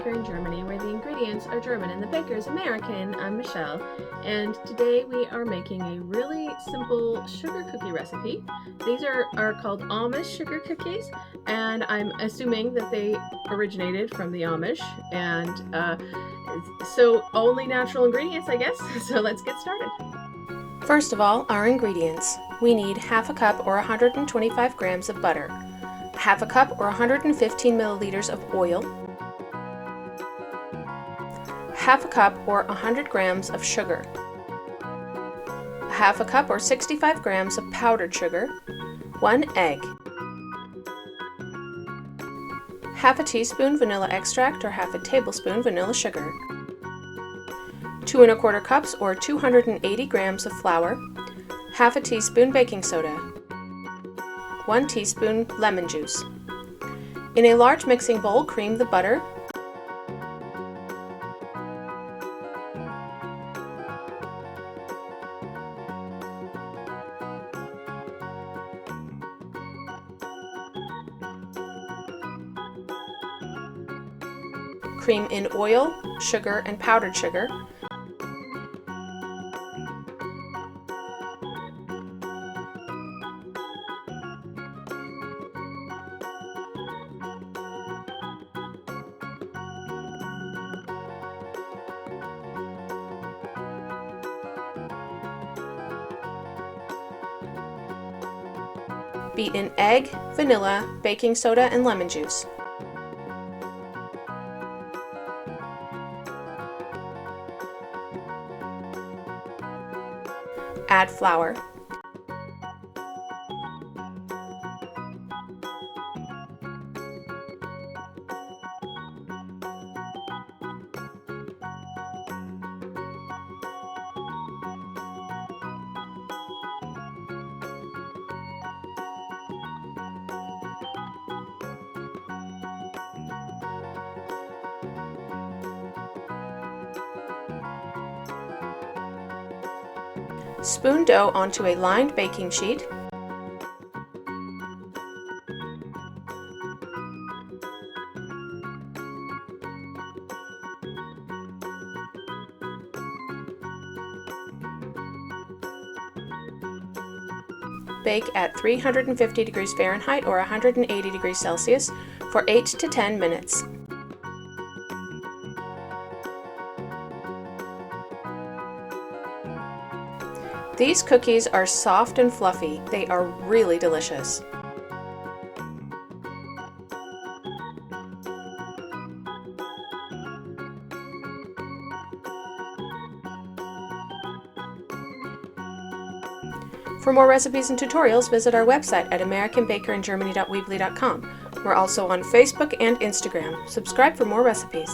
baker in Germany where the ingredients are German and the baker is American. I'm Michelle, and today we are making a really simple sugar cookie recipe. These are called Amish sugar cookies, and I'm assuming that they originated from the Amish, and so only natural ingredients, I guess. So let's get started. First of all, our ingredients. We need half a cup or 125 grams of butter, half a cup or 115 milliliters of oil, half a cup or 100 grams of sugar, half a cup or 65 grams of powdered sugar, 1 egg, half a teaspoon vanilla extract or half a tablespoon vanilla sugar, 2 1/4 cups or 280 grams of flour, half a teaspoon baking soda, 1 teaspoon lemon juice. In a large mixing bowl, cream the butter, cream in oil, sugar, and powdered sugar, beat in egg, vanilla, baking soda, and lemon juice. Add flour. Spoon dough onto a lined baking sheet. Bake at 350 degrees Fahrenheit or 180 degrees Celsius for 8 to 10 minutes. These cookies are soft and fluffy. They are really delicious. For more recipes and tutorials, visit our website at americanbakeringermany.weebly.com. We're also on Facebook and Instagram. Subscribe for more recipes.